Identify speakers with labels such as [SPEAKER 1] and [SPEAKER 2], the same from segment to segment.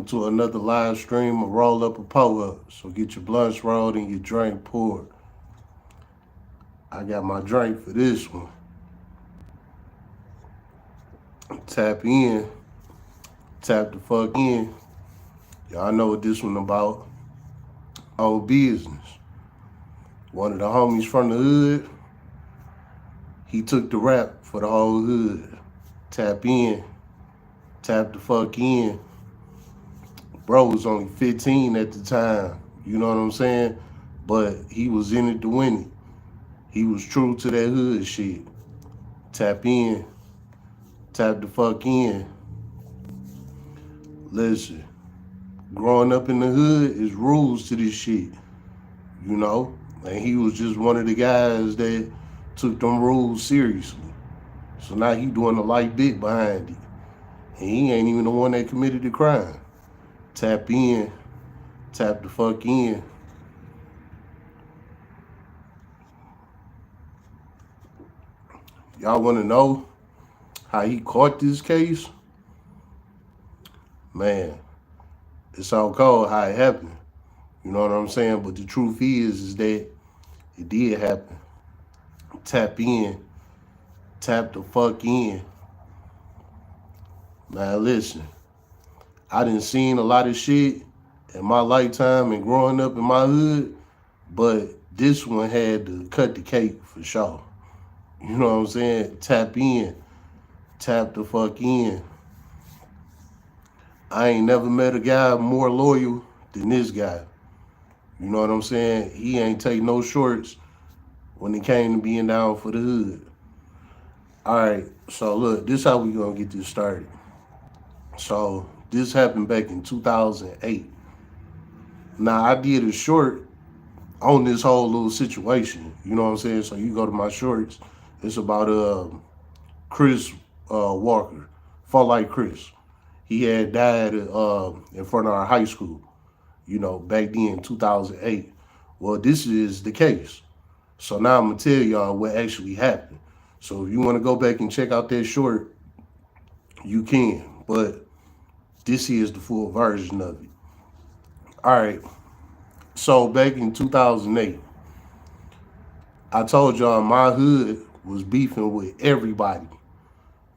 [SPEAKER 1] welcome to another live stream of Roll Up a Pull-Up. So get your blunts rolled and your drink poured. I got my drink for this one. Tap in. Tap the fuck in. Y'all know what this one about. Old business. One of the homies from the hood, he took the rap for the whole hood. Tap in. Tap the fuck in. Bro was only 15 at the time. You know what I'm saying? But he was in it to win it. He was true to that hood shit. Tap in. Tap the fuck in. Listen, growing up in the hood is rules to this shit. You know? And he was just one of the guys that took them rules seriously. So now he doing a light bit behind it. And he ain't even the one that committed the crime. Tap in. Tap the fuck in. Y'all want to know how he caught this case? Man, it's all cold how it happened. You know what I'm saying? But the truth is that it did happen. Tap in. Tap the fuck in. Man, listen. I done seen a lot of shit in my lifetime and growing up in my hood, but this one had to cut the cake for sure. You know what I'm saying? Tap in. Tap the fuck in. I ain't never met a guy more loyal than this guy. You know what I'm saying? He ain't take no shorts when it came to being down for the hood. All right, so look, this how we gonna get this started. So this happened back in 2008. Now I did a short on this whole little situation. You know what I'm saying? So you go to my shorts. It's about Chris Walker, Fall Like Chris. He had died in front of our high school. You know, back then, 2008. Well, this is the case. So now I'm gonna tell y'all what actually happened. So if you want to go back and check out that short, you can. But this is the full version of it. All right. So back in 2008, I told y'all my hood was beefing with everybody.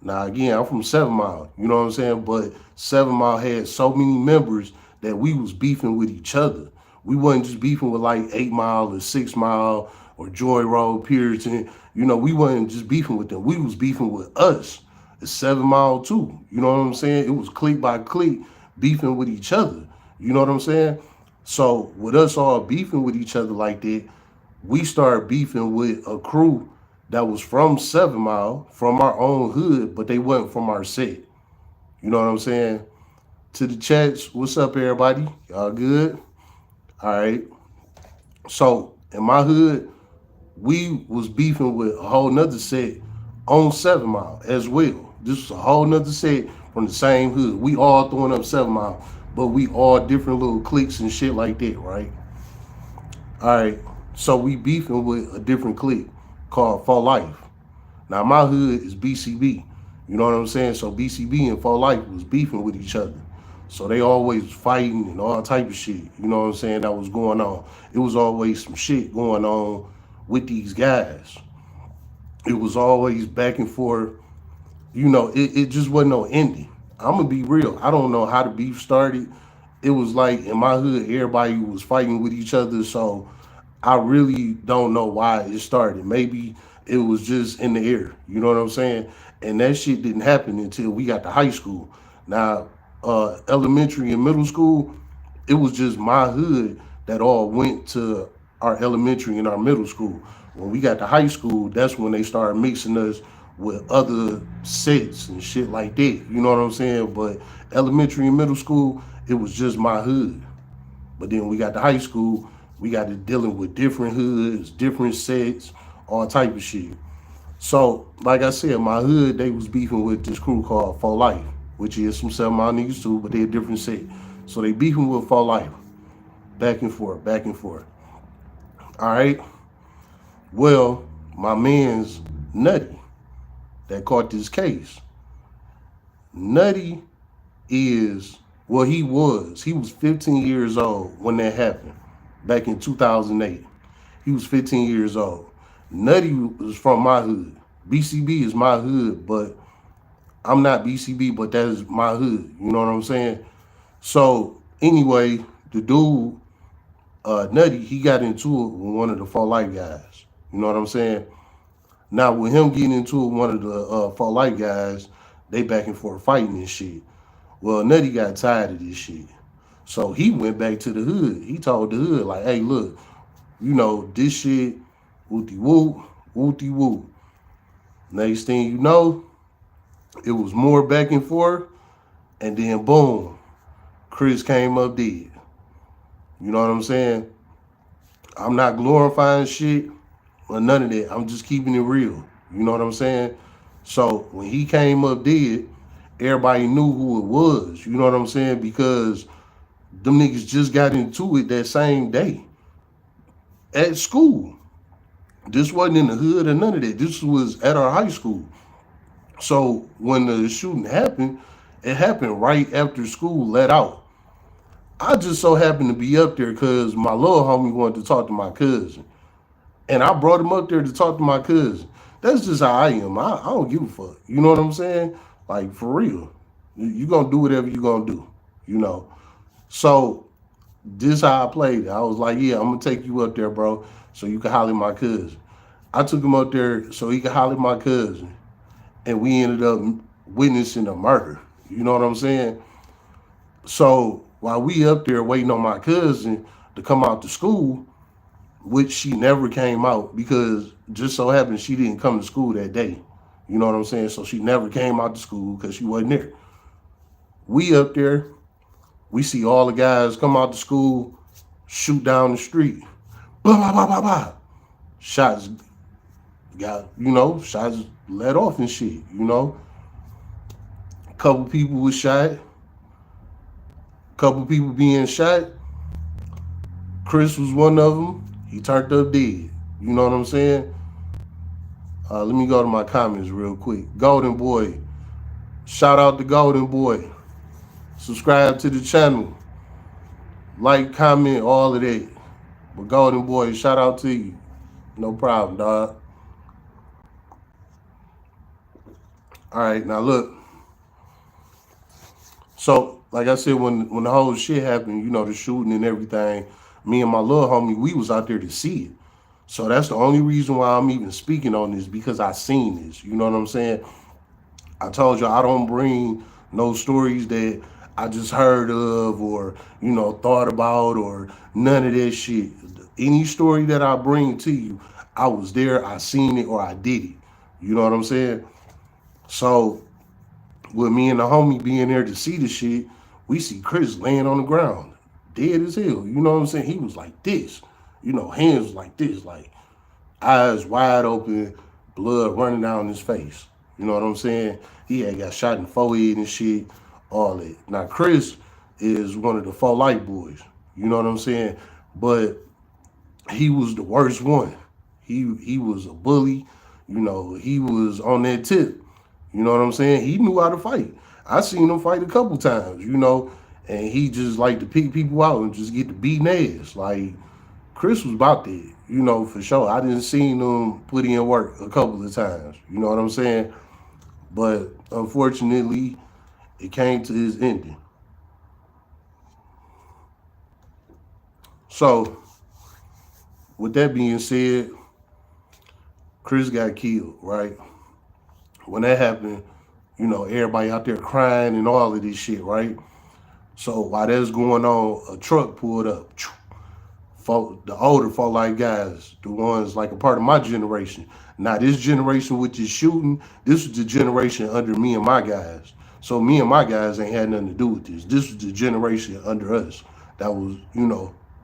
[SPEAKER 1] Now again, I'm from 7 Mile, you know what I'm saying? But 7 Mile had so many members that we was beefing with each other. We wasn't just beefing with like 8 Mile or 6 Mile or Joy Road, Puritan. You know, we wasn't just beefing with them. We was beefing with us. It's 7 Mile too. You know what I'm saying? It was clique by clique beefing with each other. You know what I'm saying? So with us all beefing with each other like that, we started beefing with a crew that was from 7 Mile, from our own hood, but they wasn't from our set. You know what I'm saying? To the chats, what's up, everybody? Y'all good? All right. So in my hood, we was beefing with a whole nother set on 7 Mile as well. This was a whole nother set from the same hood. We all throwing up 7 Mile, but we all different little cliques and shit like that, right? All right. So we beefing with a different clique called For Life. Now my hood is BCB. You know what I'm saying? So BCB and For Life was beefing with each other. So they always fighting and all type of shit. You know what I'm saying? That was going on. It was always some shit going on with these guys. It was always back and forth. You know, it just wasn't no ending. I'm gonna be real. I don't know how the beef started. It was like in my hood, everybody was fighting with each other. So I really don't know why it started. Maybe it was just in the air. You know what I'm saying? And that shit didn't happen until we got to high school. Now, elementary and middle school, it was just my hood that all went to our elementary and our middle school. When we got to high school, that's when they started mixing us with other sets and shit like that. You know what I'm saying? But elementary and middle school, it was just my hood. But then we got to high school, we got to dealing with different hoods, different sets, all type of shit. So, like I said, my hood, they was beefing with this crew called For Life, which is some 7 Mile niggas too, but they a different set. So they beefing with For Life. Back and forth, back and forth. All right. Well, my man's Nutty that caught this case. Nutty is Well, he was. He was 15 years old when that happened, back in 2008. He was 15 years old. Nutty was from my hood. BCB is my hood, but I'm not BCB, but that is my hood. You know what I'm saying? So anyway, the dude, Nutty, he got into it with one of the Fall Life guys. You know what I'm saying? Now with him getting into it with one of the Fall Life guys, they back and forth fighting and shit. Well, Nutty got tired of this shit. So he went back to the hood. He told the hood, like, hey, look, this shit, wooty woo, wooty woo. Next thing you know, it was more back and forth, and then boom, Chris came up dead. You know what I'm saying? I'm not glorifying shit or none of that. I'm just keeping it real. You know what I'm saying? So when he came up dead, everybody knew who it was. You know what I'm saying? Because them niggas just got into it that same day at school. This wasn't in the hood or none of that. This was at our high school. So when the shooting happened, it happened right after school let out. I just so happened to be up there because my little homie wanted to talk to my cousin. And I brought him up there to talk to my cousin. That's just how I am. I don't give a fuck. You know what I'm saying? Like, for real. You gonna do whatever you gonna do. You know? So, this how I played it. I was like, yeah, I'm gonna take you up there, bro, so you can holler at my cousin. I took him up there so he could holler at my cousin. And we ended up witnessing a murder. You know what I'm saying? So while we up there waiting on my cousin to come out to school, which she never came out because just so happened she didn't come to school that day. You know what I'm saying? So she never came out to school because she wasn't there. We up there, we see all the guys come out to school, shoot down the street. Blah, blah, blah, blah, blah. Shots shots let off and shit, you know. A couple people was shot, couple people being shot. Chris was one of them. He turned up dead. You know what I'm saying? Let me go to my comments real quick. Golden Boy. Shout out to Golden Boy. Subscribe to the channel. Like, comment, all of that. But Golden Boy, shout out to you. No problem, dog. All right, now look. So, like I said, when the whole shit happened, the shooting and everything, me and my little homie, we was out there to see it. So that's the only reason why I'm even speaking on this, because I seen this. You know what I'm saying? I told you I don't bring no stories that I just heard of or, thought about or none of that shit. Any story that I bring to you, I was there, I seen it, or I did it. You know what I'm saying? So with me and the homie being there to see the shit, we see Chris laying on the ground, dead as hell. You know what I'm saying? He was like this, hands like this, like eyes wide open, blood running down his face. You know what I'm saying? He had got shot in the forehead and shit, all that. Now Chris is one of the Fall Light boys. You know what I'm saying? But he was the worst one. He was a bully. He was on that tip. You know what I'm saying? He knew how to fight. I seen him fight a couple times, and he just like to pick people out and just get the beating ass. Like, Chris was about that, for sure. I didn't see him put in work a couple of times. You know what I'm saying? But unfortunately, it came to his ending. So, with that being said, Chris got killed, right? When that happened, everybody out there crying and all of this shit, right? So while that's going on, a truck pulled up. The older Fall Life guys, the ones like a part of my generation. Now this generation with this shooting, this was the generation under me and my guys. So me and my guys ain't had nothing to do with this. This was the generation under us that was,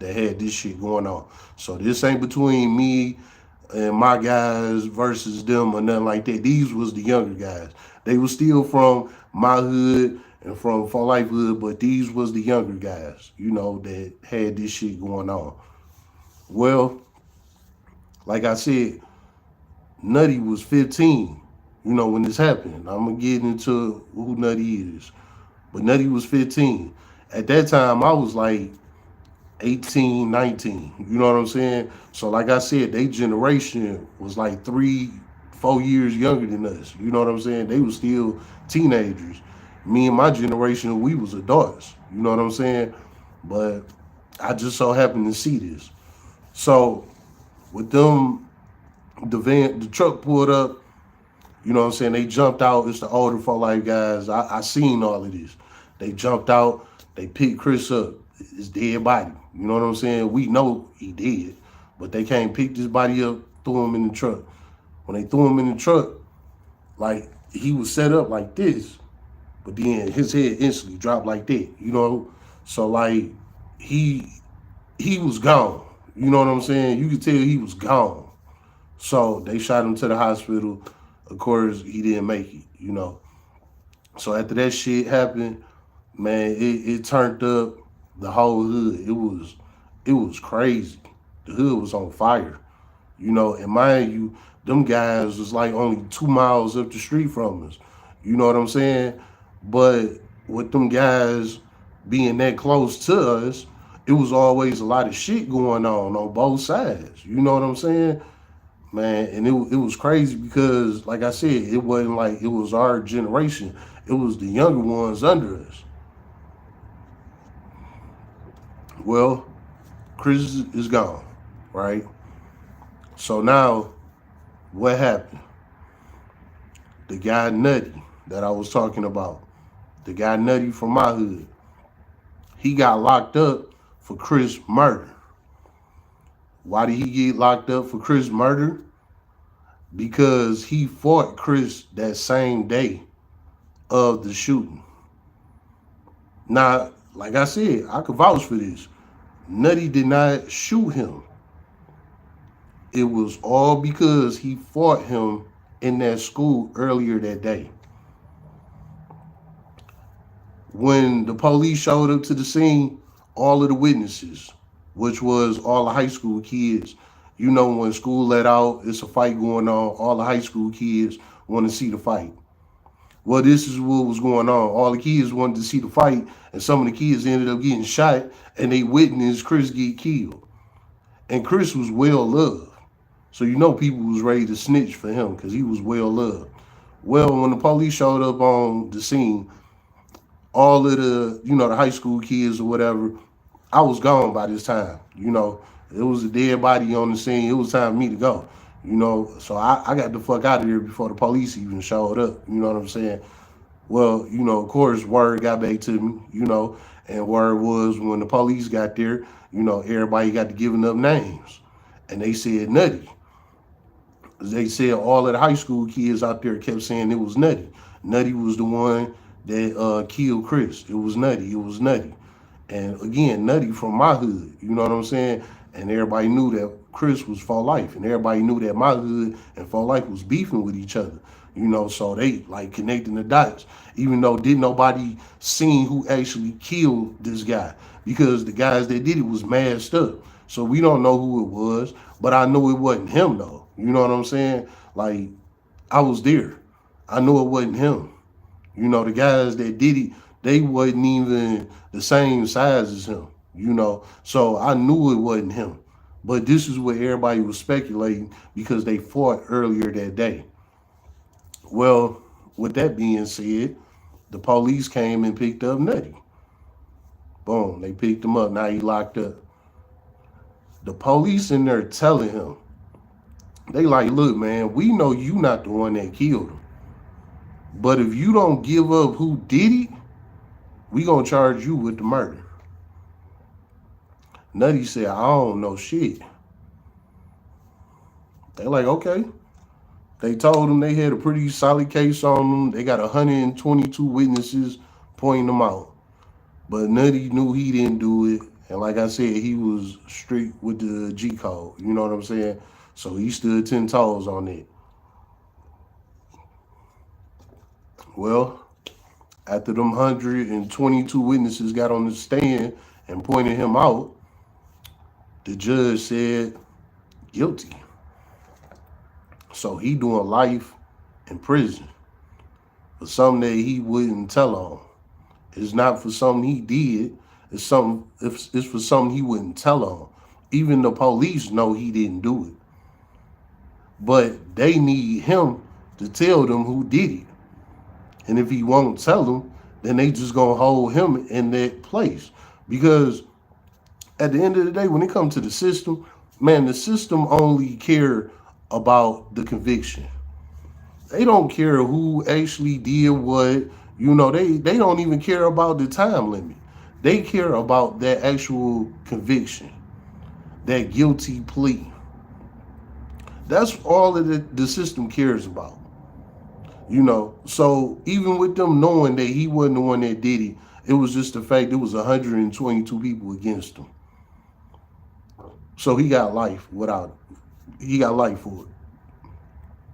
[SPEAKER 1] that had this shit going on. So this ain't between me and my guys versus them or nothing like that. These was the younger guys. They was still from my hood and from Fall Life hood, but these was the younger guys, that had this shit going on. Well, like I said, Nutty was 15, when this happened. I'm going to get into who Nutty is. But Nutty was 15. At that time, I was like 18, 19. You know what I'm saying? So like I said, they generation was like 3, 4 years younger than us. You know what I'm saying? They was still teenagers. Me and my generation, we was adults. You know what I'm saying? But I just so happened to see this. So with them, the truck pulled up. You know what I'm saying? They jumped out. It's the older for life guys. I seen all of this. They jumped out. They picked Chris up. His dead body. You know what I'm saying? We know he dead, but they can't pick this body up, threw him in the truck. When they threw him in the truck, like he was set up like this, but then his head instantly dropped like that. You know, so like he he was gone. You know what I'm saying? You could tell he was gone. So they shot him to the hospital. Of course, he didn't make it. You know. So after that shit happened, man, it turned up the whole hood. It was crazy. The hood was on fire. You know, and mind you, them guys was like only 2 miles up the street from us. You know what I'm saying? But with them guys being that close to us, it was always a lot of shit going on both sides. You know what I'm saying? Man, and it was crazy because, like I said, it wasn't like it was our generation. It was the younger ones under us. Well, Chris is gone, right? So now, what happened? The guy Nutty that I was talking about, the guy Nutty from my hood, he got locked up for Chris murder. Why did he get locked up for Chris murder? Because he fought Chris that same day of the shooting. Now, like I said, I could vouch for this. Nutty did not shoot him. It was all because he fought him in that school earlier that day. When the police showed up to the scene, all of the witnesses, which was all the high school kids, you know, when school let out, it's a fight going on. All the high school kids want to see the fight. Well, this is what was going on. All the kids wanted to see the fight, and some of the kids ended up getting shot, and they witnessed Chris get killed. And Chris was well loved. So you know people was ready to snitch for him because he was well loved. Well, when the police showed up on the scene, all of the, the high school kids or whatever, I was gone by this time. It was a dead body on the scene. It was time for me to go. So I got the fuck out of there before the police even showed up. You know what I'm saying? Well, of course, word got back to me, and word was when the police got there, everybody got to giving up names. And they said Nutty. They said all of the high school kids out there kept saying it was Nutty. Nutty was the one that killed Chris. It was Nutty. It was Nutty. And again, Nutty from my hood. You know what I'm saying? And everybody knew that Chris was for life. And everybody knew that my hood and for life was beefing with each other. So they like connecting the dots. Even though didn't nobody seen who actually killed this guy. Because the guys that did it was masked up. So we don't know who it was. But I knew it wasn't him though. You know what I'm saying? Like, I was there. I knew it wasn't him. The guys that did it, they wasn't even the same size as him, So I knew it wasn't him. But this is what everybody was speculating because they fought earlier that day. Well, with that being said, the police came and picked up Nutty. Boom, they picked him up. Now he locked up. The police in there telling him, they like, look, man, we know you not the one that killed him. But if you don't give up who did it, we gonna charge you with the murder. Nutty said, I don't know shit. They like, okay. They told him they had a pretty solid case on them. They got 122 witnesses pointing them out. But Nutty knew he didn't do it. And like I said, he was strict with the G code. You know what I'm saying? So he stood 10 toes on it. Well, after them 122 witnesses got on the stand and pointed him out, the judge said guilty. So he doing life in prison for something that he wouldn't tell on. It's not for something he did. It's for something he wouldn't tell on. Even the police know he didn't do it, but they need him to tell them who did it. And if he won't tell them, then they just gonna hold him in that place. Because at the end of the day, when it comes to the system, man, the system only care about the conviction. They don't care who actually did what. They don't even care about the time limit. They care about that actual conviction, that guilty plea. That's all that the system cares about. So even with them knowing that he wasn't the one that did it, it was just the fact there was 122 people against him. So he got life without it. He got life for it.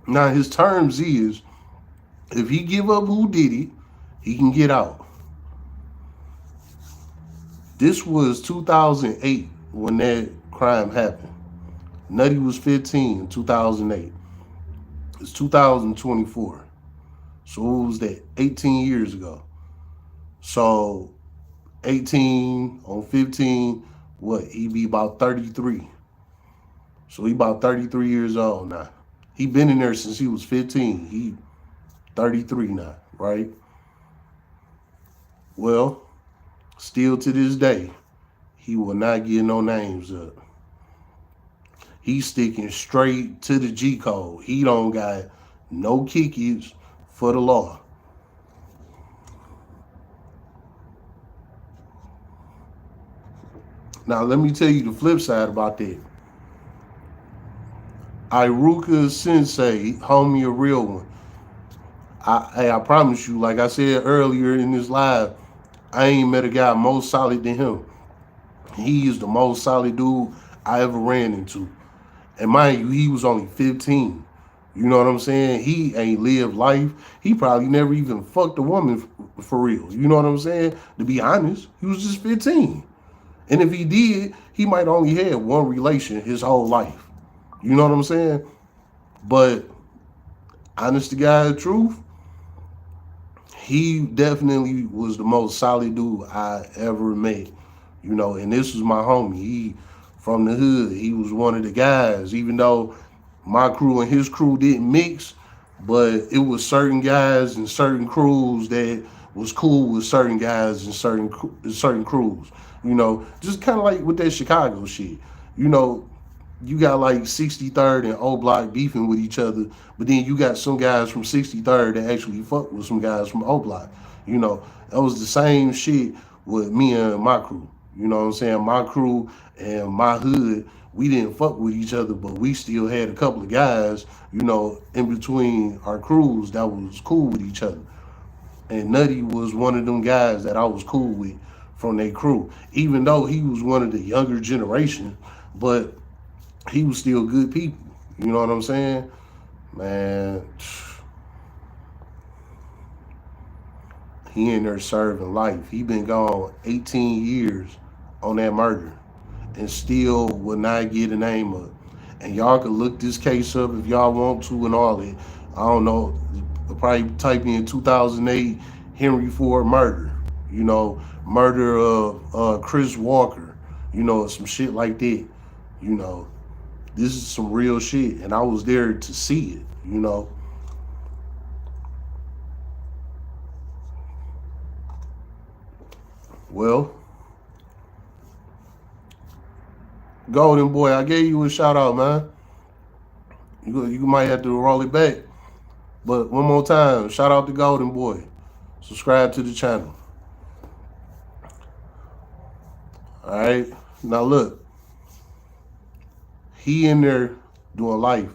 [SPEAKER 1] Now his terms is, if he give up who did it, he can get out. This was 2008 when that crime happened. Nutty was 15 in 2008. It's 2024. So what was that? 18 years ago. So 18 on 15, what? He be about 33. So he about 33 years old now. He been in there since he was 15. He 33 now, right? Well, still to this day, he will not get no names up. He's sticking straight to the G code. He don't got no kickies for the law. Now, let me tell you the flip side about that. Iruka Sensei, homie, a real one. I promise you, like I said earlier in this live, I ain't met a guy more solid than him. He is the most solid dude I ever ran into. And mind you, he was only 15. You know what I'm saying? He ain't lived life. He probably never even fucked a woman for real. You know what I'm saying? To be honest, he was just 15. And if he did, he might only had one relation his whole life. You know what I'm saying? But honest to God, truth, he definitely was the most solid dude I ever met. And this was my homie. He from the hood. He was one of the guys, even though my crew and his crew didn't mix, but it was certain guys and certain crews that was cool with certain guys and certain crews. Just kind of like with that Chicago shit. You got like 63rd and O Block beefing with each other, but then you got some guys from 63rd that actually fuck with some guys from O Block. That was the same shit with me and my crew. You know what I'm saying? My crew and my hood, we didn't fuck with each other, but we still had a couple of guys, in between our crews that was cool with each other. And Nutty was one of them guys that I was cool with from their crew. Even though he was one of the younger generation, but he was still good people. You know what I'm saying? Man, he in there serving life. He been gone 18 years on that murder and still will not get a name up. And y'all can look this case up if y'all want to and all that. I don't know. Probably type in 2008 Henry Ford murder. Murder of Chris Walker. Some shit like that. This is some real shit, and I was there to see it. Well, Golden Boy, I gave you a shout out, man. You might have to roll it back. But one more time, shout out to Golden Boy. Subscribe to the channel. All right. Now look, he in there doing life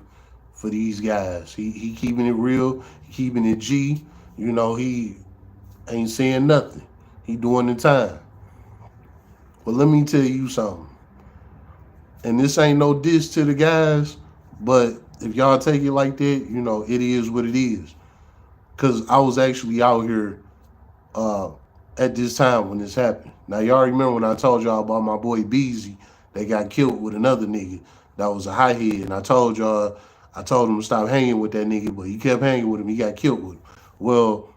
[SPEAKER 1] for these guys. He keeping it real, he keeping it G. He ain't saying nothing. He doing the time. But let me tell you something. And this ain't no diss to the guys, but if y'all take it like that, it is what it is. Because I was actually out here at this time when this happened. Now, y'all remember when I told y'all about my boy Beezy that got killed with another nigga that was a high head. And I told him to stop hanging with that nigga, but he kept hanging with him. He got killed with him. Well,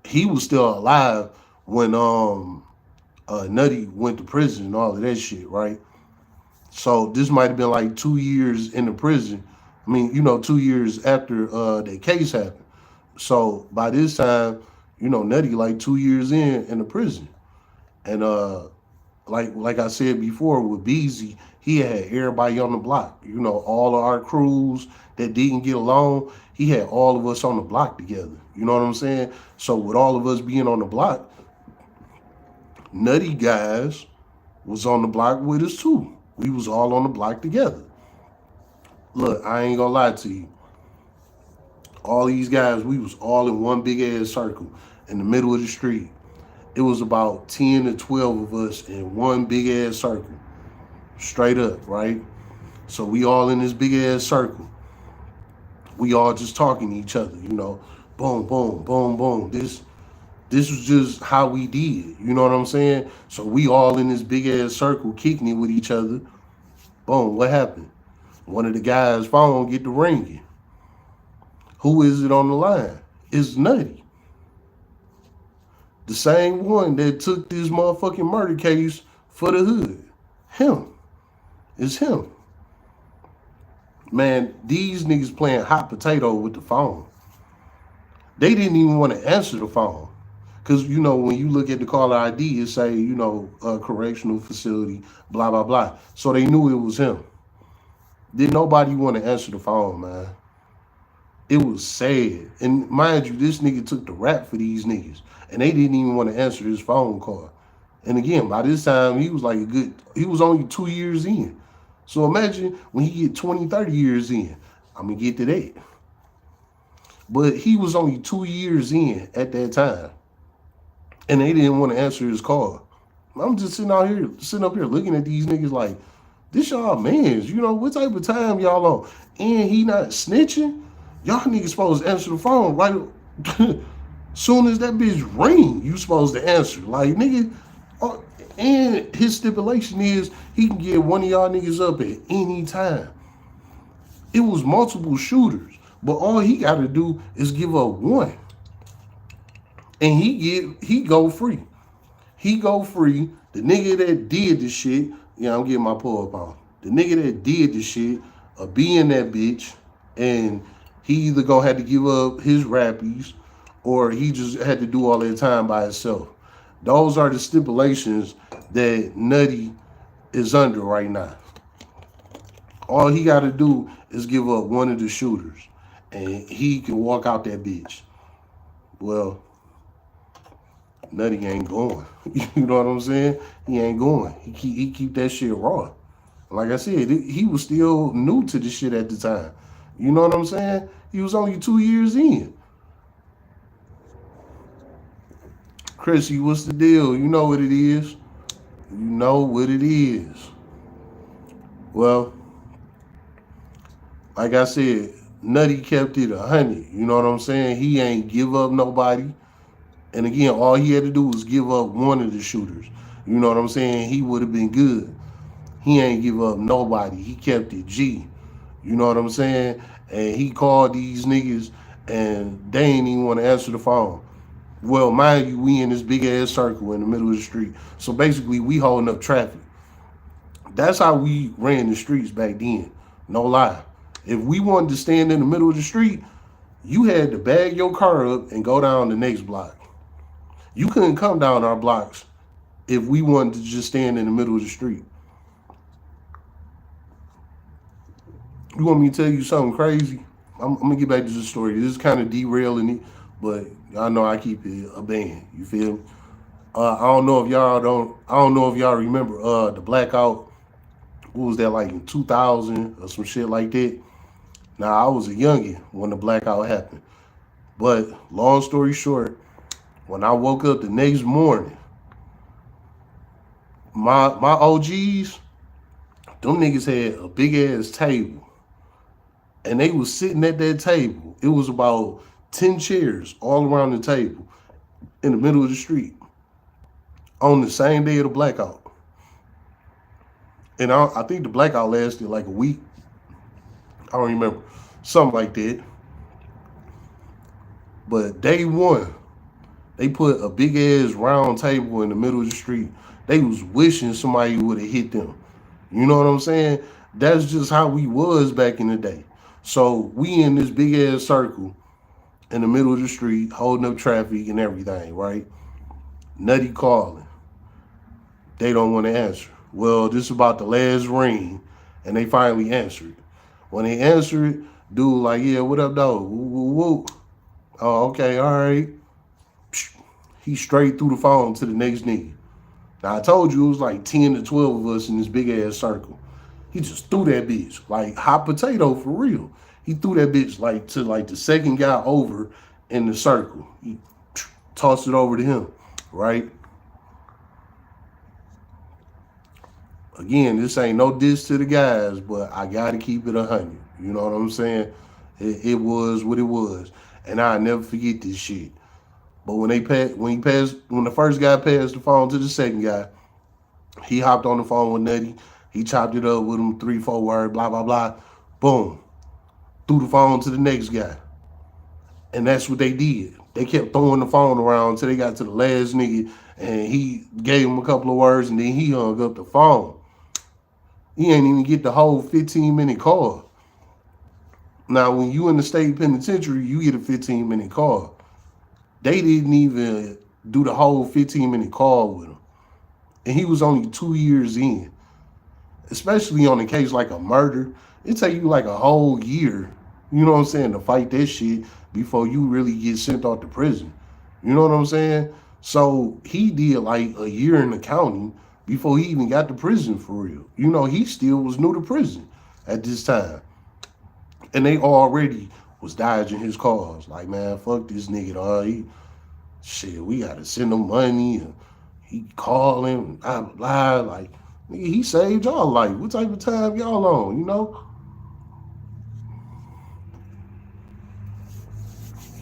[SPEAKER 1] he was still alive when Nutty went to prison and all of that shit, right? So this might have been like 2 years in the prison. I mean, 2 years after that case happened. So by this time, Nutty like 2 years in the prison. And like I said before with Beezy, he had everybody on the block. All of our crews that didn't get along, he had all of us on the block together. You know what I'm saying? So with all of us being on the block, Nutty guys was on the block with us too. We was all on the block together. Look, I ain't gonna lie to you. All these guys, we was all in one big ass circle in the middle of the street. It was about 10 to 12 of us in one big ass circle. Straight up, right? So we all in this big ass circle. We all just talking to each other, boom, boom, boom, boom. This was just how we did. You know what I'm saying? So we all in this big ass circle kicking it with each other. Boom, what happened? One of the guys' phone get to ringing. Who is it on the line? It's Nutty. The same one that took this motherfucking murder case for the hood. Him. It's him. Man, these niggas playing hot potato with the phone. They didn't even want to answer the phone. Because, when you look at the caller ID, it say, correctional facility, blah, blah, blah. So they knew it was him. Did nobody want to answer the phone, man? It was sad. And mind you, this nigga took the rap for these niggas. And they didn't even want to answer his phone call. And again, by this time, he was only 2 years in. So imagine when he get 20, 30 years in. I'm going to get to that. But he was only 2 years in at that time. And they didn't want to answer his call. I'm just sitting up here looking at these niggas like, this y'all mans, what type of time y'all on? And he not snitching? Y'all niggas supposed to answer the phone right soon as that bitch ring, you supposed to answer. Like, nigga, and his stipulation is he can get one of y'all niggas up at any time. It was multiple shooters, but all he got to do is give up one. And he go free. He go free. The nigga that did the shit, I'm getting my pull up on. The nigga that did the shit be in that bitch, and he either gonna have to give up his rappies or he just had to do all that time by himself. Those are the stipulations that Nutty is under right now. All he got to do is give up one of the shooters, and he can walk out that bitch. Well, Nutty ain't going. You know what I'm saying? He ain't going. He keep that shit raw. Like I said, he was still new to the shit at the time. You know what I'm saying? He was only 2 years in. Chrissy, what's the deal? You know what it is. You know what it is. Well, like I said, Nutty kept it 100. You know what I'm saying? He ain't give up nobody. And again, all he had to do was give up one of the shooters. You know what I'm saying? He would have been good. He ain't give up nobody. He kept it G. You know what I'm saying? And he called these niggas and they ain't even want to answer the phone. Well, mind you, we in this big ass circle in the middle of the street. So basically, we holding up traffic. That's how we ran the streets back then. No lie. If we wanted to stand in the middle of the street, you had to bag your car up and go down the next block. You couldn't come down our blocks if we wanted to just stand in the middle of the street. You want me to tell you something crazy? I'm gonna get back to this story. This is kind of derailing it, but I know I keep it a band. You feel me? I don't know if y'all remember the blackout. What was that, like in 2000 or some shit like that? Now I was a youngin' when the blackout happened. But long story short, when I woke up the next morning, my OGs, them niggas had a big ass table. And they was sitting at that table. It was about 10 chairs all around the table in the middle of the street on the same day of the blackout. And I think the blackout lasted like a week. I don't remember. Something like that. But day one, they put a big ass round table in the middle of the street. They was wishing somebody would have hit them. You know what I'm saying? That's just how we was back in the day. So we in this big ass circle in the middle of the street, holding up traffic and everything, right? Nutty calling. They don't want to answer. Well, this is about the last ring, and they finally answered. When they answered, dude like, yeah, what up, dog? Woo, woo, woo. Oh, okay, all right. He straight through the phone to the next nigga. Now I told you it was like 10 to 12 of us in this big ass circle. He just threw that bitch like hot potato for real. He threw that bitch like to like the second guy over in the circle. He tossed it over to him, right? Again, this ain't no diss to the guys, but I gotta keep it 100. You know what I'm saying? It was what it was, and I never forget this shit. But when when the first guy passed the phone to the second guy, he hopped on the phone with Nutty. He chopped it up with him, 3, 4 words, blah blah blah. Boom, threw the phone to the next guy, and that's what they did. They kept throwing the phone around until they got to the last nigga, and he gave him a couple of words, and then he hung up the phone. He ain't even get the whole 15-minute call. Now, when you in the state penitentiary, you get a 15-minute call. They didn't even do the whole 15-minute call with him. And he was only 2 years in. Especially on a case like a murder, it take you like a whole year, you know what I'm saying, to fight that shit before you really get sent off to prison. You know what I'm saying? So he did like a year in the county before he even got to prison for real. You know, he still was new to prison at this time. And they already was dodging his calls. Like, man, fuck this nigga, dog. Shit, we gotta send him money. And he calling, blah, blah, blah. Like, nigga, he saved y'all life. What type of time y'all on, you know?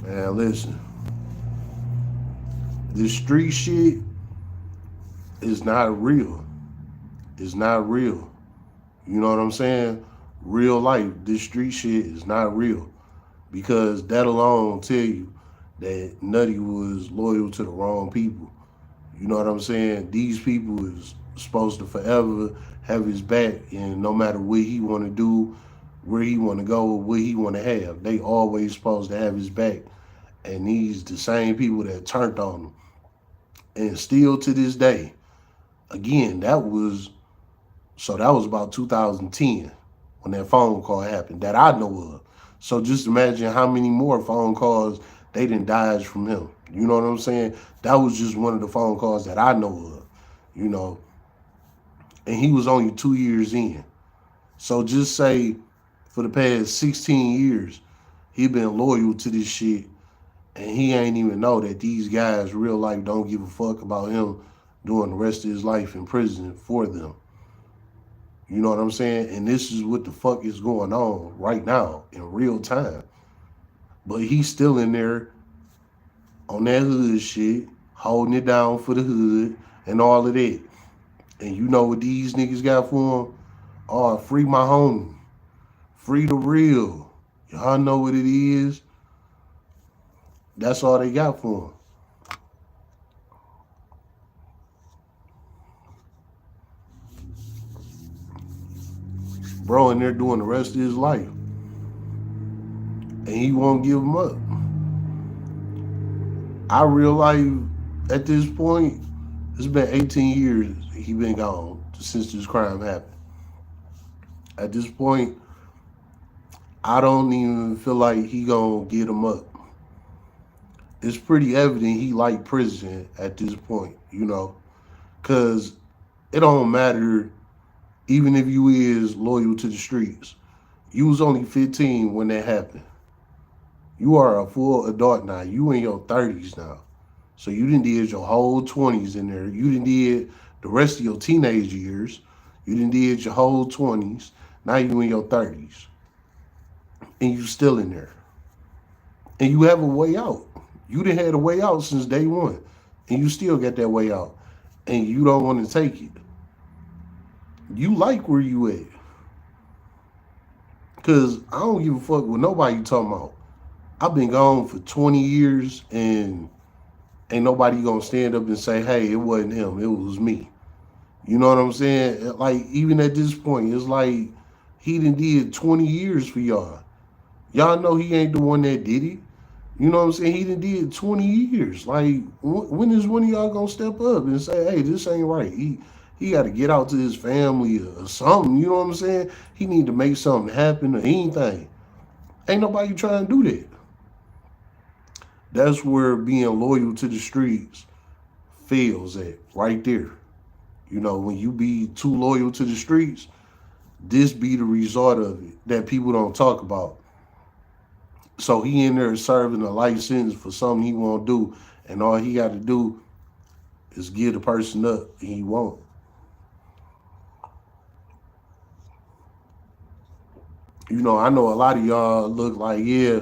[SPEAKER 1] Man, listen. This street shit is not real. It's not real. You know what I'm saying? Real life, this street shit is not real. Because that alone tell you that Nutty was loyal to the wrong people. You know what I'm saying? These people is supposed to forever have his back, and no matter what he want to do, where he want to go, what he want to have, they always supposed to have his back. And these the same people that turned on him. And still to this day, again, that was about 2010 when that phone call happened that I know of. So just imagine how many more phone calls they didn't dodge from him. You know what I'm saying? That was just one of the phone calls that I know of, you know. And he was only 2 years in. So just say for the past 16 years, he been loyal to this shit, and he ain't even know that these guys real life don't give a fuck about him doing the rest of his life in prison for them. You know what I'm saying? And this is what the fuck is going on right now in real time. But he's still in there on that hood shit, holding it down for the hood and all of that. And you know what these niggas got for him? Oh, free my homie. Free the real. Y'all know what it is. That's all they got for him. Bro in there doing the rest of his life. And he won't give him up. I realize at this point, it's been 18 years he been gone since this crime happened. At this point, I don't even feel like he gonna get him up. It's pretty evident he like prison at this point, you know, because it don't matter even if you is loyal to the streets. You was only 15 when that happened. You are a full adult now. You in your 30s now. So you done did your whole 20s in there. You done did the rest of your teenage years. You done did your whole 20s. Now you in your 30s. And you still in there. And you have a way out. You done had a way out since day one. And you still got that way out. And you don't want to take it. You like where you at. Because I don't give a fuck what nobody talking about. I've been gone for 20 years and ain't nobody gonna stand up and say, hey, it wasn't him, it was me. You know what I'm saying? Like, even at this point, it's like he done did 20 years for y'all. Y'all know he ain't the one that did it. You know what I'm saying? He done did 20 years. Like, when is one of y'all gonna step up and say, hey, this ain't right? He got to get out to his family or something. You know what I'm saying? He need to make something happen or anything. Ain't nobody trying to do that. That's where being loyal to the streets fails at, right there. You know, when you be too loyal to the streets, this be the result of it that people don't talk about. So he in there serving a life sentence for something he won't do, and all he got to do is give the person up, and he won't. You know, I know a lot of y'all look like, yeah,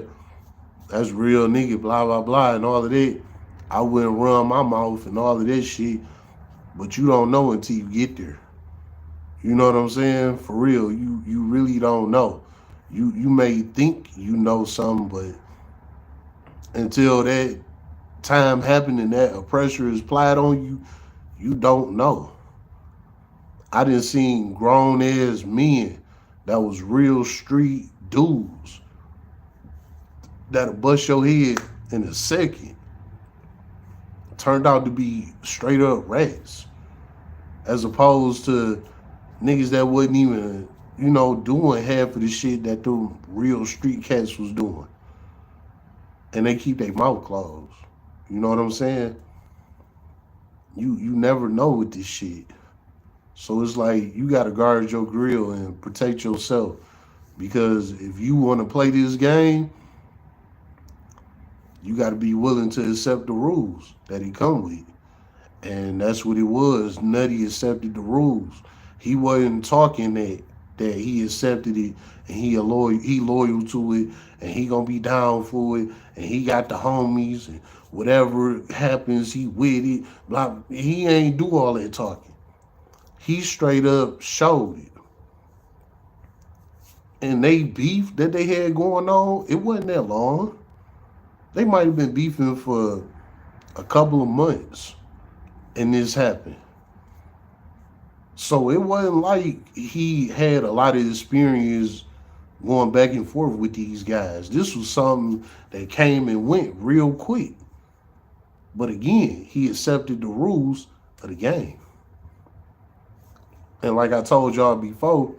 [SPEAKER 1] that's real nigga, blah blah blah, and all of that. I wouldn't run my mouth and all of that shit, but you don't know until you get there. You know what I'm saying? For real, you really don't know. You may think you know something, but until that time happened and that pressure is applied on you, you don't know. I didn't seen grown ass men that was real street dudes that'll bust your head in a second. Turned out to be straight up rats, as opposed to niggas that wasn't even, doing half of the shit that the real street cats was doing. And they keep their mouth closed. You know what I'm saying? You never know with this shit. So it's like you gotta guard your grill and protect yourself. Because if you wanna play this game, you gotta be willing to accept the rules that he come with. And that's what it was. Nutty accepted the rules. He wasn't talking that he accepted it and he loyal to it and he gonna be down for it and he got the homies and whatever happens he with it. Blah. He ain't do all that talking. He straight up showed it. And they beef that they had going on, it wasn't that long. They might have been beefing for a couple of months and this happened. So it wasn't like he had a lot of experience going back and forth with these guys. This was something that came and went real quick. But again, he accepted the rules of the game. And like I told y'all before,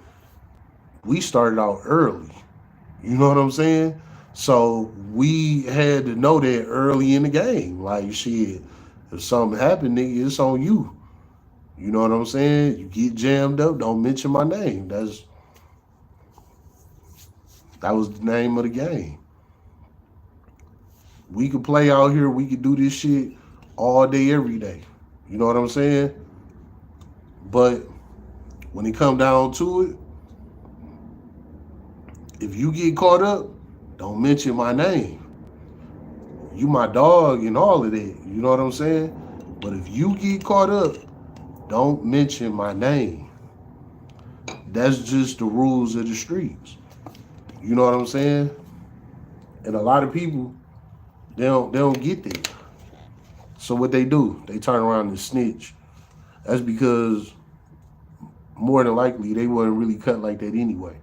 [SPEAKER 1] we started out early. You know what I'm saying? So we had to know that early in the game. Like, shit, if something happened, nigga, it's on you. You know what I'm saying? You get jammed up, don't mention my name. That was the name of the game. We could play out here, we could do this shit all day, every day. You know what I'm saying? But when it come down to it, if you get caught up, don't mention my name. You my dog and all of that. You know what I'm saying? But if you get caught up, don't mention my name. That's just the rules of the streets. You know what I'm saying? And a lot of people, they don't get that. So what they do, they turn around and snitch. That's because more than likely they wasn't really cut like that anyway.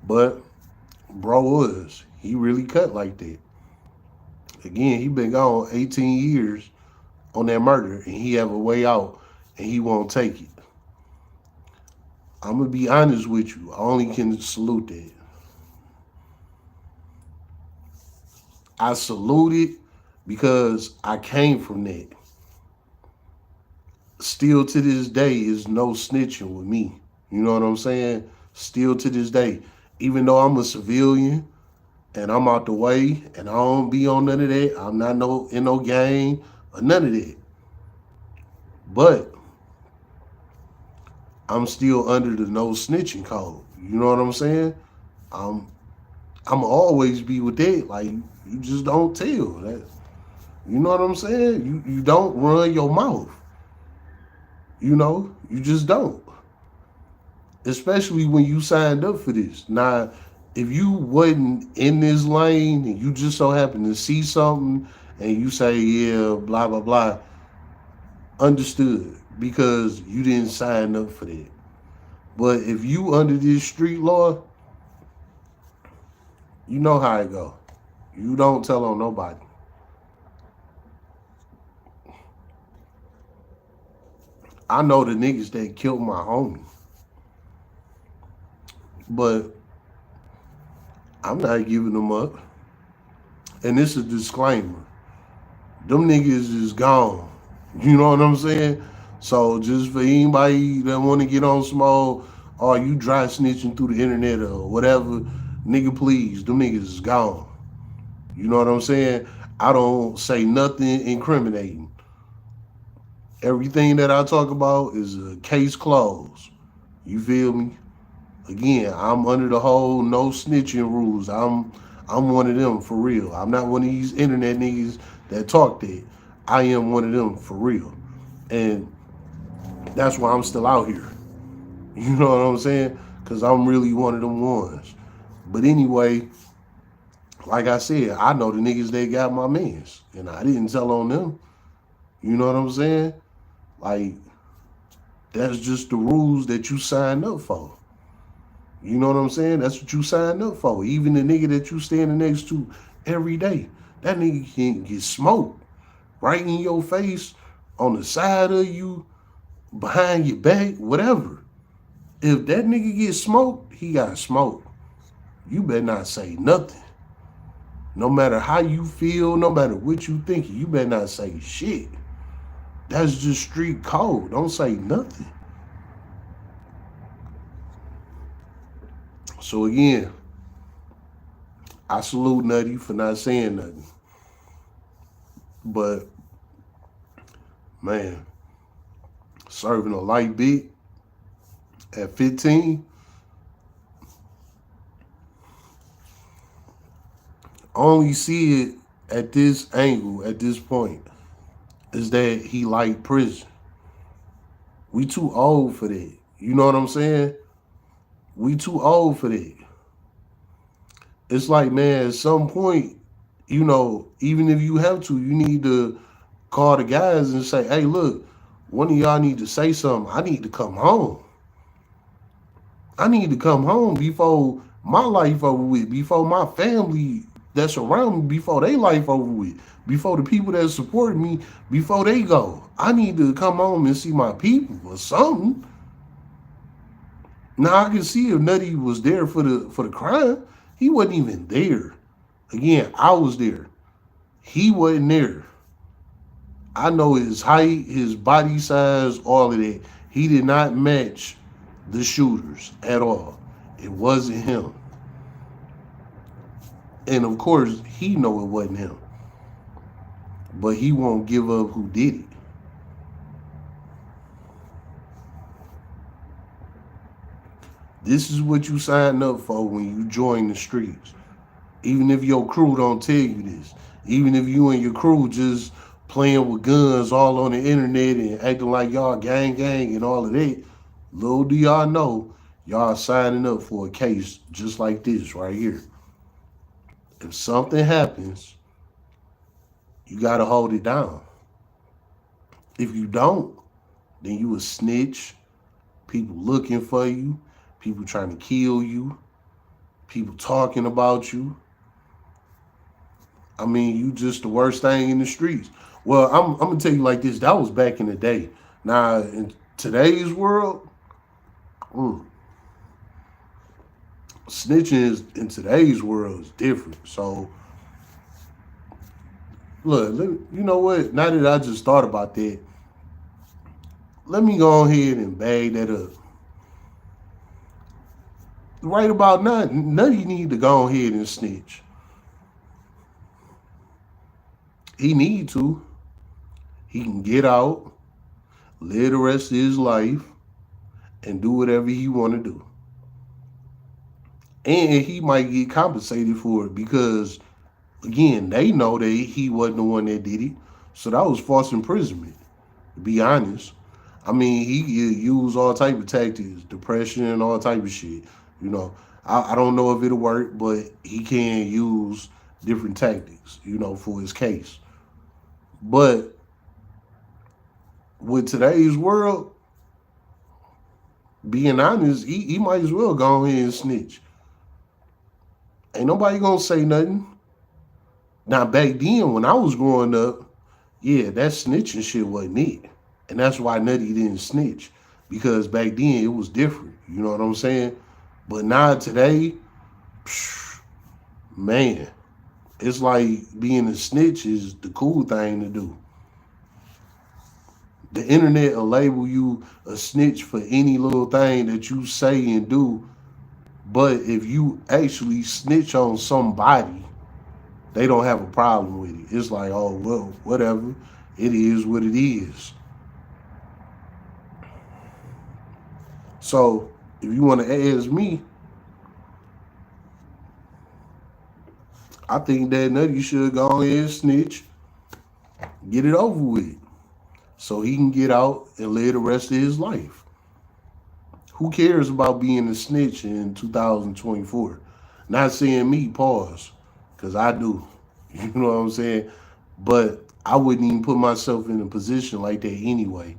[SPEAKER 1] But bro was. He really cut like that. Again, he been gone 18 years on that murder and he have a way out and he won't take it. I'm gonna be honest with you. I only can salute that. I salute it because I came from that. Still to this day is no snitching with me. You know what I'm saying? Still to this day. Even though I'm a civilian and I'm out the way and I don't be on none of that. I'm not in no gang or none of that. But I'm still under the no snitching code. You know what I'm saying? I'm I'm always be with that. Like, you just don't tell that. You know what I'm saying? You don't run your mouth. You just don't. Especially when you signed up for this. Now, If you wasn't in this lane and you just so happen to see something and you say, yeah, blah, blah, blah, understood because you didn't sign up for that. But if you under this street law, you know how it go. You don't tell on nobody. I know the niggas that killed my homie, but I'm not giving them up. And this is a disclaimer. Them niggas is gone. You know what I'm saying? So just for anybody that want to get on small, or you dry snitching through the internet or whatever, nigga, please, them niggas is gone. You know what I'm saying? I don't say nothing incriminating. Everything that I talk about is a case closed. You feel me? Again, I'm under the whole no snitching rules. I'm one of them for real. I'm not one of these internet niggas that talk that. I am one of them for real. And that's why I'm still out here. You know what I'm saying? Because I'm really one of them ones. But anyway, like I said, I know the niggas that got my mans. And I didn't tell on them. You know what I'm saying? Like, that's just the rules that you signed up for. You know what I'm saying? That's what you signed up for. Even the nigga that you standing next to every day, that nigga can get smoked right in your face, on the side of you, behind your back, whatever. If that nigga gets smoked, he got smoked. You better not say nothing. No matter how you feel, no matter what you think, you better not say shit. That's just street code. Don't say nothing. So again, I salute Nutty for not saying nothing. But man, serving a light beat at 15, I only see it at this angle, at this point, is that he like prison. We too old for that. You know what I'm saying? We too old for that. It's like, man, at some point, even if you have to, you need to call the guys and say, hey, look, one of y'all need to say something. I need to come home. I need to come home before my life over with, before my family that's around me, before they life over with, before the people that support me, before they go. I need to come home and see my people or something. Now I can see if Nutty was there for the crime. He wasn't even there. Again, I was there. He wasn't there. I know his height, his body size, all of that. He did not match the shooters at all. It wasn't him. And of course, he know it wasn't him. But he won't give up who did it. This is what you signed up for when you join the streets. Even if your crew don't tell you this. Even if you and your crew just playing with guns all on the internet and acting like y'all gang and all of that. Little do y'all know, y'all signing up for a case just like this right here. If something happens, you gotta hold it down. If you don't, then you a snitch. People looking for you. People trying to kill you. People talking about you. I mean, you just the worst thing in the streets. Well, I'm gonna tell you like this. That was back in the day. Now, in today's world, snitching in today's world is different. So, look, you know what? Now that I just thought about that, let me go ahead and bag that up. Right about now, none of you need to go ahead and snitch. He need to. He can get out, live the rest of his life, and do whatever he want to do. And he might get compensated for it because, again, they know that he wasn't the one that did it. So that was false imprisonment, to be honest. I mean, he used all type of tactics, depression and all type of shit. You know, I don't know if it'll work, but he can use different tactics, for his case. But with today's world, being honest, he might as well go ahead and snitch. Ain't nobody gonna say nothing. Now back then when I was growing up, yeah, that snitching shit wasn't it. And that's why Nutty didn't snitch. Because back then it was different. You know what I'm saying? But now today, psh, man, it's like being a snitch is the cool thing to do. The internet will label you a snitch for any little thing that you say and do. But if you actually snitch on somebody, they don't have a problem with it. It's like, oh, well, whatever. It is what it is. So if you want to ask me, I think that Nutty should go ahead and snitch, get it over with, so he can get out and live the rest of his life. Who cares about being a snitch in 2024? Not saying me, pause, because I do. You know what I'm saying? But I wouldn't even put myself in a position like that anyway.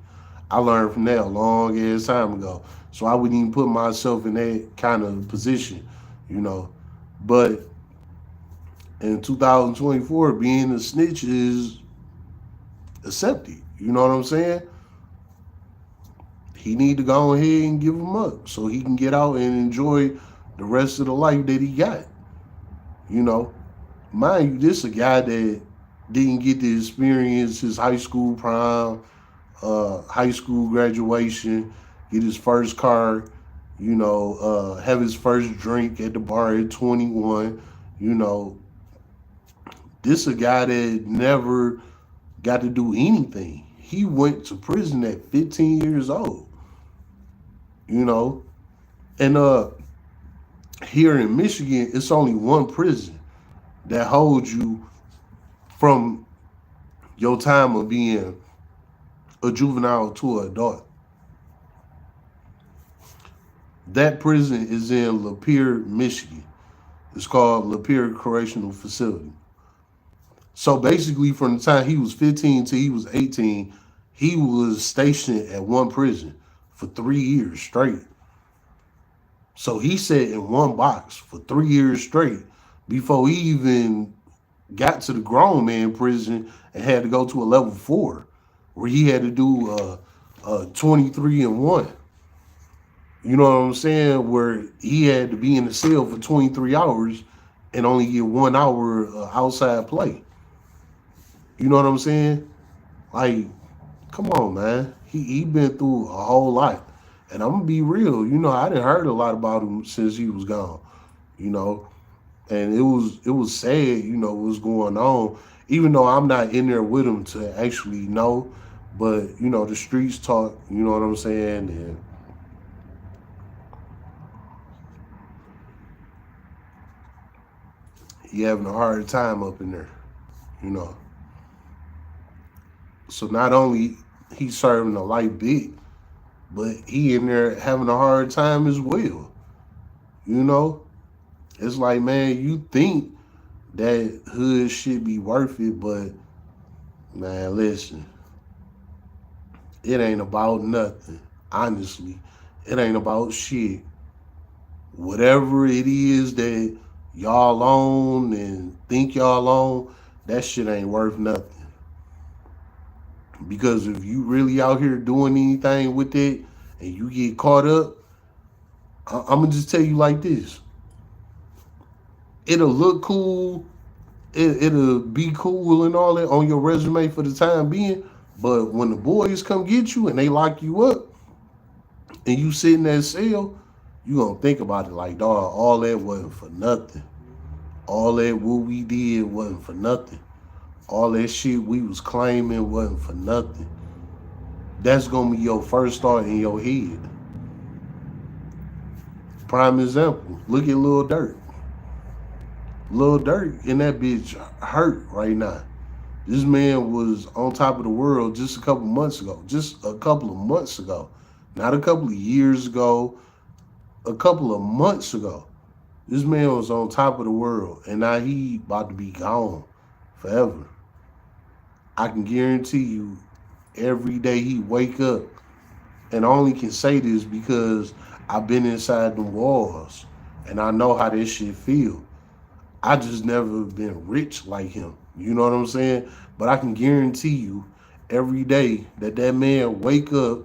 [SPEAKER 1] I learned from that a long ass time ago. So I wouldn't even put myself in that kind of position, you know. But in 2024, being a snitch is accepted. You know what I'm saying? He need to go ahead and give him up so he can get out and enjoy the rest of the life that he got. You know, mind you, this a guy that didn't get to experience his high school prom, high school graduation, get his first car, have his first drink at the bar at 21. You know, this a guy that never got to do anything. He went to prison at 15 years old. You know, and here in Michigan, it's only one prison that holds you from your time of being a juvenile to an adult. That prison is in Lapeer, Michigan. It's called Lapeer Correctional Facility. So basically, from the time he was 15 till he was 18, he was stationed at one prison for 3 years straight. So he sat in one box for 3 years straight before he even got to the grown man prison and had to go to a level 4 where he had to do 23 and 1. You know what I'm saying? Where he had to be in the cell for 23 hours and only get 1 hour outside play. You know what I'm saying? Like, come on, man. He been through a whole lot. And I'm gonna be real, I done heard a lot about him since he was gone, And it was sad, what's going on. Even though I'm not in there with him to actually know, but the streets talk, you know what I'm saying? And he having a hard time up in there, you know. So not only he serving a light bit, but he in there having a hard time as well. You know? It's like, man, you think that hood should be worth it, but man, listen, it ain't about nothing. Honestly, it ain't about shit. Whatever it is that y'all own and think y'all own, that shit ain't worth nothing. Because if you really out here doing anything with it and you get caught up, I'm going to just tell you like this. It'll look cool. It'll be cool and all that on your resume for the time being. But when the boys come get you and they lock you up and you sit in that cell, you going to think about it like, dog, all that wasn't for nothing. All that what we did wasn't for nothing. All that shit we was claiming wasn't for nothing. That's going to be your first thought in your head. Prime example, look at Lil Durk. Lil Durk in that bitch hurt right now. This man was on top of the world just a couple of months ago. Not a couple of years ago, a couple of months ago. This man was on top of the world, and now he about to be gone forever. I can guarantee you, every day he wake up, and I only can say this because I've been inside the walls, and I know how this shit feel. I just never been rich like him. You know what I'm saying? But I can guarantee you, every day that that man wake up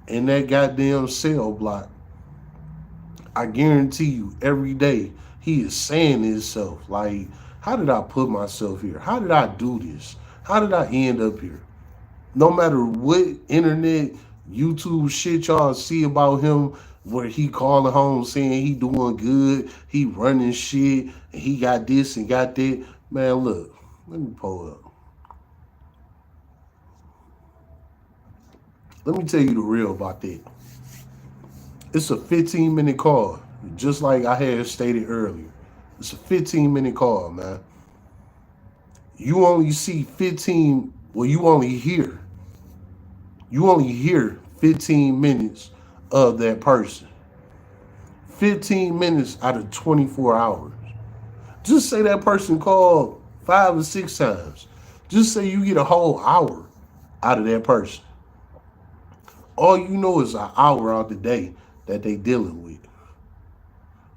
[SPEAKER 1] in that goddamn cell block, I guarantee you, every day he is saying to himself, like, how did I put myself here? How did I do this? How did I end up here? No matter what internet, YouTube shit y'all see about him, where he calling home saying he doing good, he running shit, and he got this and got that. Man, look, let me pull up. Let me tell you the real about that. It's a 15-minute call, just like I had stated earlier. It's a 15-minute call, man. You only see 15, well, you only hear 15 minutes of that person. 15 minutes out of 24 hours. Just say that person called 5 or 6 times. Just say you get a whole hour out of that person. All you know is an hour out the day that they dealing with.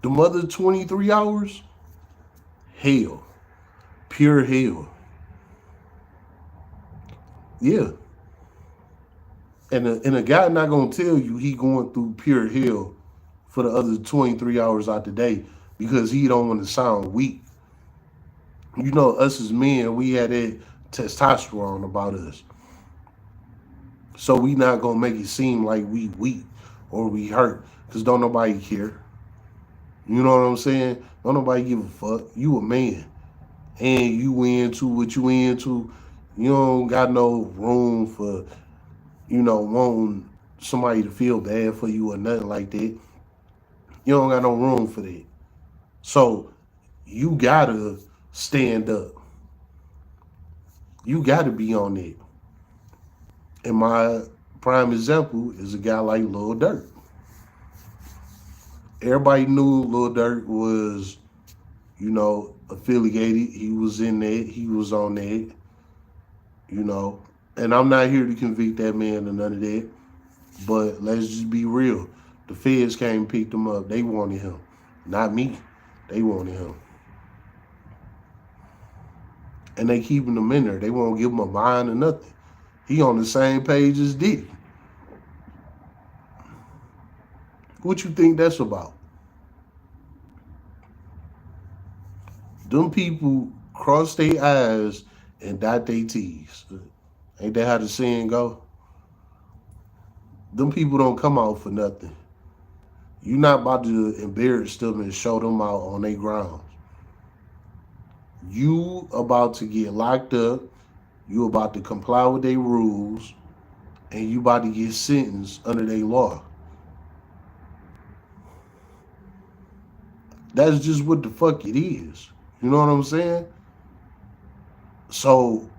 [SPEAKER 1] The other 23 hours, hell. Pure hell. Yeah. And a guy not gonna tell you he going through pure hell for the other 23 hours out the day because he don't want to sound weak. You know, us as men, we had that testosterone about us. So we not gonna make it seem like we weak or we hurt, because don't nobody care. You know what I'm saying? Don't nobody give a fuck. You a man. And you into what you into. You don't got no room for, wanting somebody to feel bad for you or nothing like that. You don't got no room for that. So you gotta stand up. You gotta be on it. And my prime example is a guy like Lil Durk. Everybody knew Lil Durk was, affiliated. He was in that. He was on that. And I'm not here to convict that man or none of that. But let's just be real. The feds came and picked him up. They wanted him. Not me. They wanted him. And they keeping him in there. They won't give him a bond or nothing. He on the same page as Diddy. What you think that's about? Them people cross their I's and dot their T's. Ain't that how the saying go? Them people don't come out for nothing. You not about to embarrass them and show them out on their grounds. You about to get locked up. You about to comply with their rules. And you about to get sentenced under their law. That's just what the fuck it is. You know what I'm saying? So,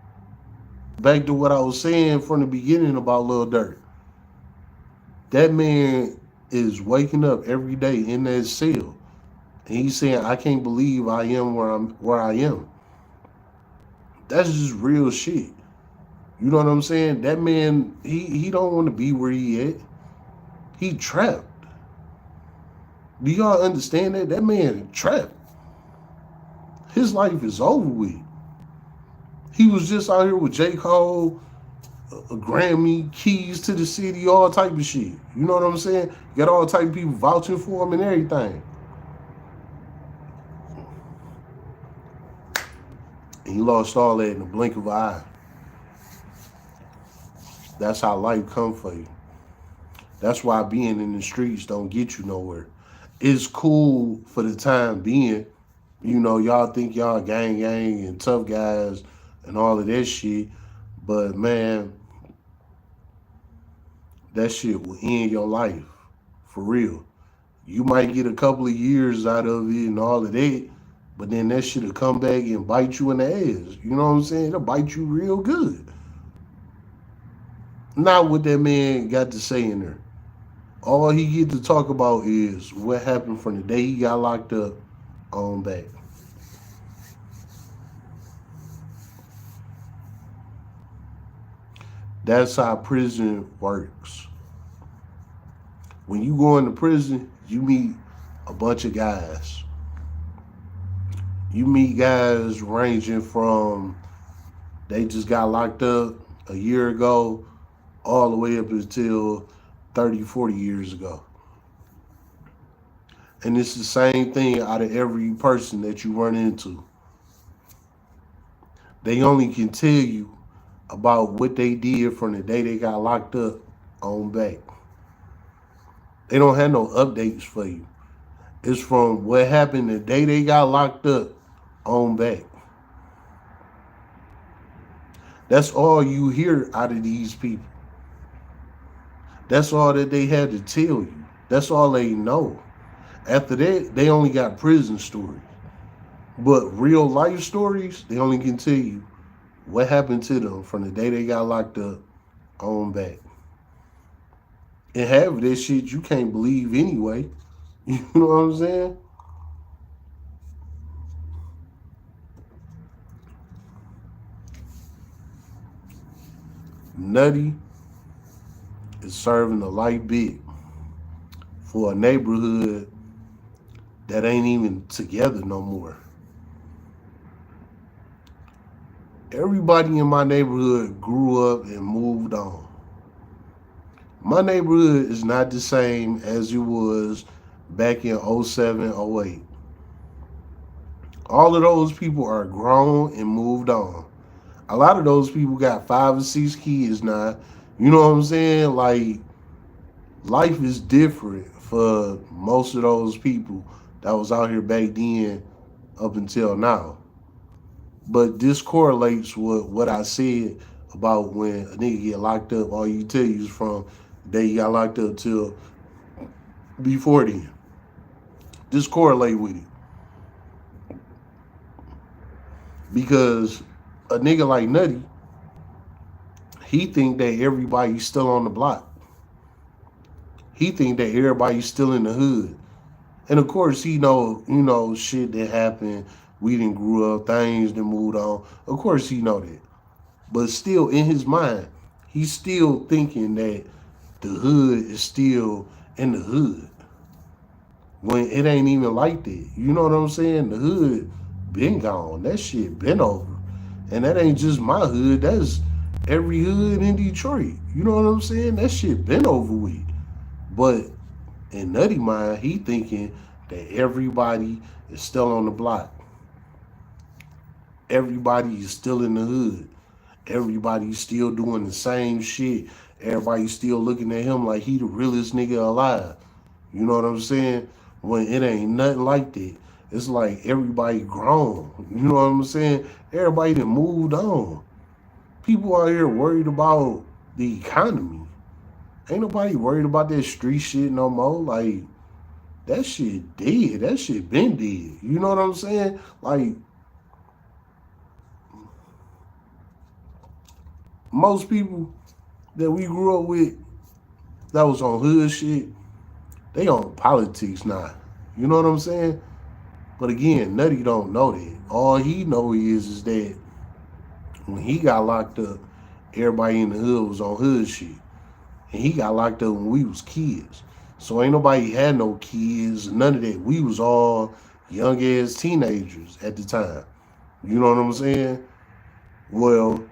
[SPEAKER 1] back to what I was saying from the beginning about Lil Durk. That man is waking up every day in that cell. And he's saying, I can't believe I am where I am. That's just real shit. You know what I'm saying? That man, he don't want to be where he at. He trapped. Do y'all understand that? That man trapped. His life is over with. He was just out here with J. Cole, a Grammy, keys to the city, all type of shit. You know what I'm saying? Got all type of people vouching for him and everything. And he lost all that in the blink of an eye. That's how life come for you. That's why being in the streets don't get you nowhere. It's cool for the time being. Y'all think y'all gang and tough guys and all of that shit. But man, that shit will end your life. For real. You might get a couple of years out of it and all of that, but then that shit'll come back and bite you in the ass. You know what I'm saying? It'll bite you real good. Not what that man got to say in there. All he get to talk about is what happened from the day he got locked up on back. That's how prison works. When you go into prison, you meet a bunch of guys. You meet guys ranging from they just got locked up a year ago all the way up until 30, 40 years ago. And it's the same thing out of every person that you run into. They only can tell you about what they did from the day they got locked up on back. They don't have no updates for you. It's from what happened the day they got locked up on back. That's all you hear out of these people. That's all that they had to tell you. That's all they know. After that, they only got prison stories. But real life stories, they only can tell you what happened to them from the day they got locked up on back. And half of this shit you can't believe anyway. You know what I'm saying? Nutty is serving a light bit for a neighborhood that ain't even together no more. Everybody in my neighborhood grew up and moved on. My neighborhood is not the same as it was back in 07, 08. All of those people are grown and moved on. A lot of those people got 5 or 6 kids now. You know what I'm saying? Like, life is different for most of those people that was out here back then up until now. But this correlates with what I said about when a nigga get locked up, all you tell you is from the day he got locked up till before then. This correlate with it. Because a nigga like Nutty, he think that everybody's still on the block. He think that everybody's still in the hood. And of course, he know, shit that happened. We didn't grew up, things that moved on. Of course, he know that. But still, in his mind, he's still thinking that the hood is still in the hood. When it ain't even like that. You know what I'm saying? The hood been gone. That shit been over. And that ain't just my hood. That's every hood in Detroit. You know what I'm saying? That shit been over with. But in Nutty mind, he thinking that everybody is still on the block. Everybody is still in the hood. Everybody's still doing the same shit. Everybody's still looking at him like he the realest nigga alive. You know what I'm saying? When it ain't nothing like that. It's like everybody grown. You know what I'm saying? Everybody done moved on. People out here worried about the economy. Ain't nobody worried about that street shit no more. Like, that shit dead. That shit been dead. You know what I'm saying? Like, most people that we grew up with that was on hood shit, they on politics now. You know what I'm saying? But again, Nutty don't know that. All he know is that when he got locked up, everybody in the hood was on hood shit. And he got locked up when we was kids. So ain't nobody had no kids, none of that. We was all young ass teenagers at the time. You know what I'm saying? Well,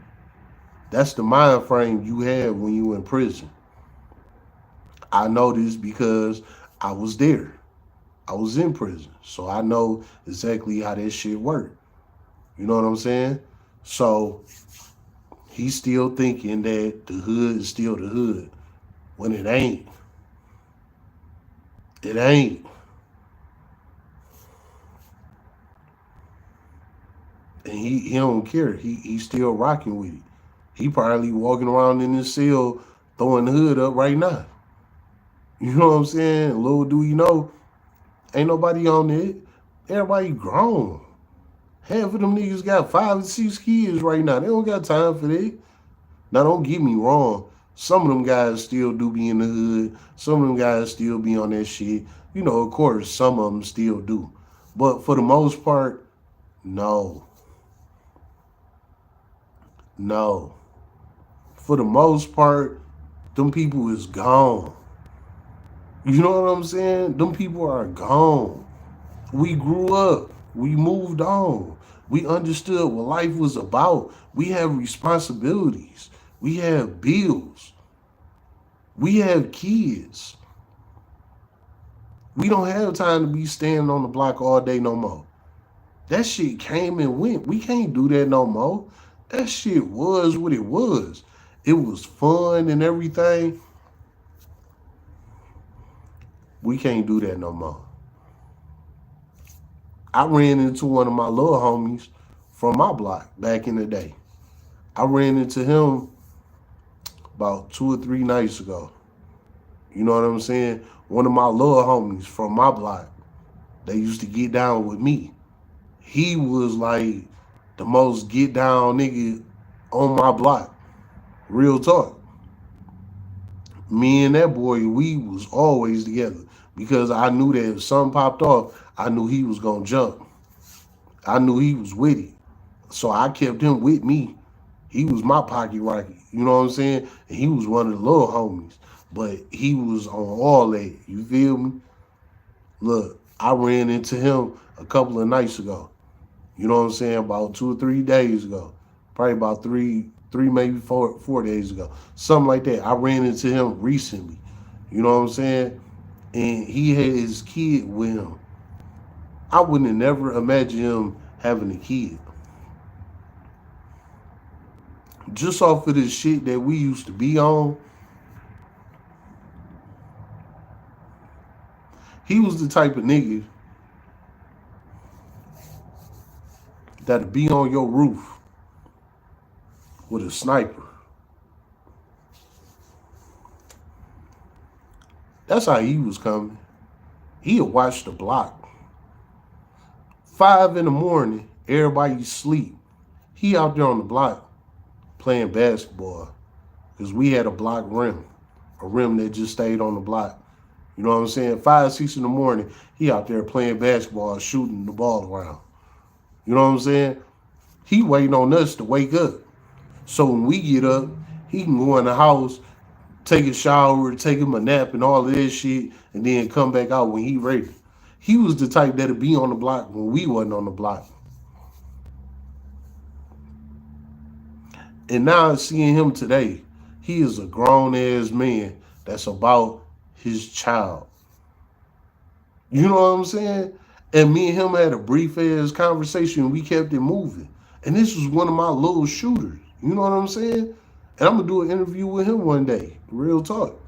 [SPEAKER 1] that's the mind frame you have when you in prison. I know this because I was there. I was in prison. So I know exactly how that shit worked. You know what I'm saying? So he's still thinking that the hood is still the hood. When it ain't. It ain't. And he don't care. He's still rocking with it. He probably walking around in his cell throwing the hood up right now. You know what I'm saying? Little do you know, ain't nobody on it. Everybody grown. Half of them niggas got 5 or 6 kids right now. They don't got time for that. Now, don't get me wrong. Some of them guys still do be in the hood. Some of them guys still be on that shit. You know, of course, some of them still do. But for the most part, no. No. For the most part, them people is gone. You know what I'm saying? Them people are gone. We grew up. We moved on. We understood what life was about. We have responsibilities. We have bills. We have kids. We don't have time to be standing on the block all day no more. That shit came and went. We can't do that no more. That shit was what it was. It was fun and everything. We can't do that no more. I ran into one of my little homies from my block back in the day. I ran into him about 2 or 3 nights ago. You know what I'm saying? One of my little homies from my block. They used to get down with me. He was like the most get down nigga on my block. Real talk. Me and that boy, we was always together because I knew that if something popped off, I knew he was gonna jump. I knew he was with it. So I kept him with me. He was my pocket rocket. You know what I'm saying? And he was one of the little homies. But he was on all that. You feel me? Look, I ran into him a couple of nights ago. You know what I'm saying? About 2 or 3 days ago. Probably about maybe four days ago. Something like that. I ran into him recently. You know what I'm saying? And he had his kid with him. I wouldn't have never imagined him having a kid. Just off of this shit that we used to be on, he was the type of nigga that'd be on your roof with a sniper. That's how he was coming. He'd watch the block. 5 in the morning, everybody sleep. He out there on the block playing basketball because we had a block rim, a rim that just stayed on the block. You know what I'm saying? 5, 6 in the morning, he out there playing basketball, shooting the ball around. You know what I'm saying? He waiting on us to wake up. So when we get up, he can go in the house, take a shower, take him a nap and all of this shit, and then come back out when he ready. He was the type that'd be on the block when we wasn't on the block. And now seeing him today, he is a grown-ass man that's about his child. You know what I'm saying? And me and him had a brief-ass conversation. We kept it moving. And this was one of my little shooters. You know what I'm saying? And I'm going to do an interview with him one day. Real talk.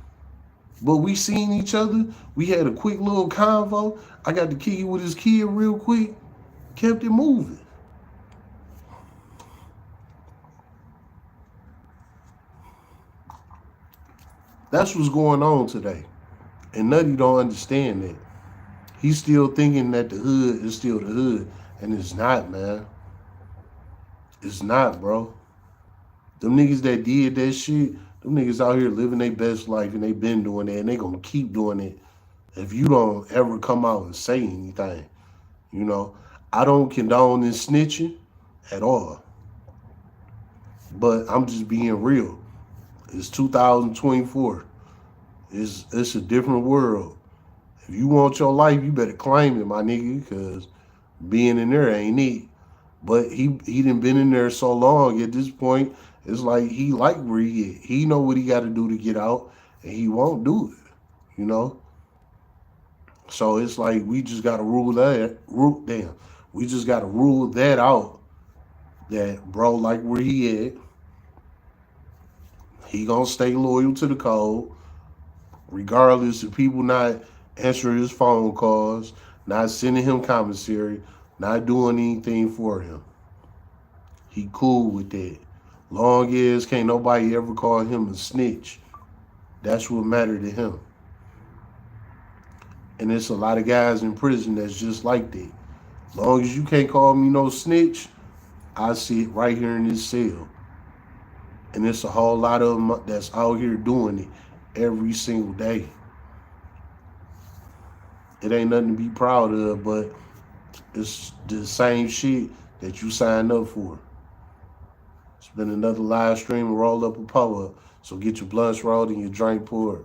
[SPEAKER 1] But we seen each other. We had a quick little convo. I got to kick it with his kid real quick. Kept it moving. That's what's going on today. And Nutty don't understand that. He's still thinking that the hood is still the hood. And it's not, man. It's not, bro. Them niggas that did that shit, them niggas out here living their best life and they been doing that and they gonna keep doing it if you don't ever come out and say anything. You know, I don't condone this snitching at all. But I'm just being real. It's 2024. It's a different world. If you want your life, you better claim it, my nigga, because being in there ain't it. But he done been in there so long at this point, it's like he like where he at. He know what he got to do to get out, and he won't do it, you know? So it's like we just got to we just got to rule that out, that bro like where he at. He gonna stay loyal to the code, regardless of people not answering his phone calls, not sending him commissary, not doing anything for him. He cool with that. Long as can't nobody ever call him a snitch. That's what mattered to him. And there's a lot of guys in prison that's just like that. Long as you can't call me no snitch, I sit right here in this cell. And there's a whole lot of them that's out here doing it every single day. It ain't nothing to be proud of, but It's the same shit that you signed up for. It's been another live stream. Roll up a power. So get your blunts rolled and your drink poured.